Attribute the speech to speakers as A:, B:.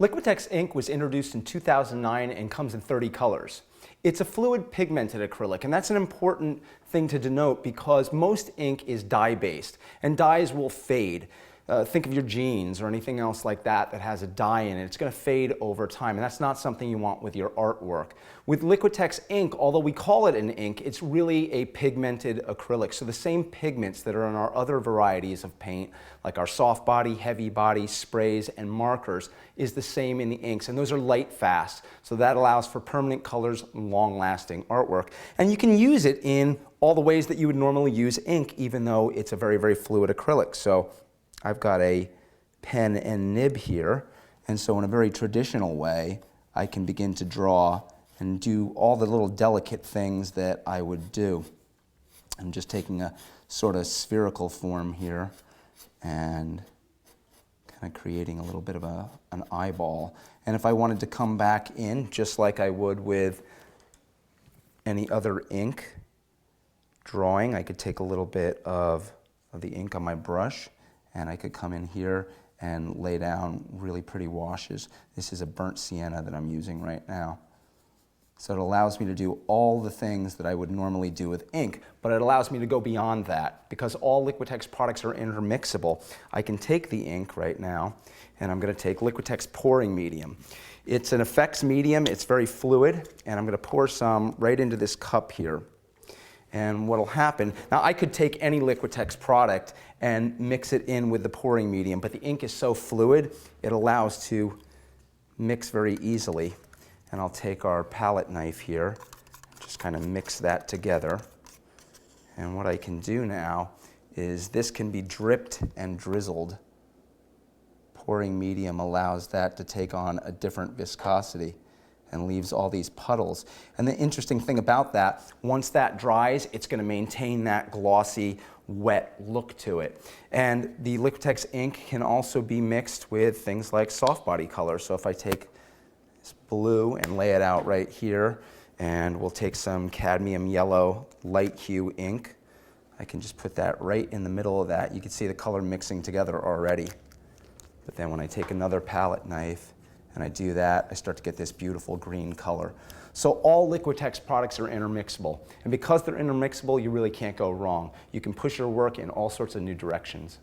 A: Liquitex ink was introduced in 2009 and comes in 30 colors. It's a fluid pigmented acrylic, and that's an important thing to denote because most ink is dye-based, and dyes will fade. Think of your jeans or anything else like that that has a dye in it. It's going to fade over time, and that's not something you want with your artwork. With Liquitex ink, although we call it an ink, it's really a pigmented acrylic. So the same pigments that are in our other varieties of paint, like our soft body, heavy body, sprays, and markers, is the same in the inks, and those are light fast. So that allows for permanent colors and long-lasting artwork. And you can use it in all the ways that you would normally use ink, even though it's a very, very fluid acrylic. So I've got a pen and nib here, and so in a very traditional way, I can begin to draw and do all the little delicate things that I would do. I'm just taking a sort of spherical form here and kind of creating a little bit of an eyeball. And if I wanted to come back in, just like I would with any other ink drawing, I could take a little bit of the ink on my brush, and I could come in here and lay down really pretty washes. This is a burnt sienna that I'm using right now. So it allows me to do all the things that I would normally do with ink, but it allows me to go beyond that. Because all Liquitex products are intermixable, I can take the ink right now, and I'm going to take Liquitex pouring medium. It's an effects medium, it's very fluid, and I'm going to pour some right into this cup here. And what'll happen, now I could take any Liquitex product and mix it in with the pouring medium, but the ink is so fluid, it allows to mix very easily. And I'll take our palette knife here, just kind of mix that together. And what I can do now is this can be dripped and drizzled. Pouring medium allows that to take on a different viscosity and leaves all these puddles. And the interesting thing about that, once that dries, it's going to maintain that glossy, wet look to it. And the Liquitex ink can also be mixed with things like soft body color. So if I take this blue and lay it out right here, and we'll take some cadmium yellow light hue ink, I can just put that right in the middle of that. You can see the color mixing together already. But then when I take another palette knife and I do that, I start to get this beautiful green color. So all Liquitex products are intermixable. And because they're intermixable, you really can't go wrong. You can push your work in all sorts of new directions.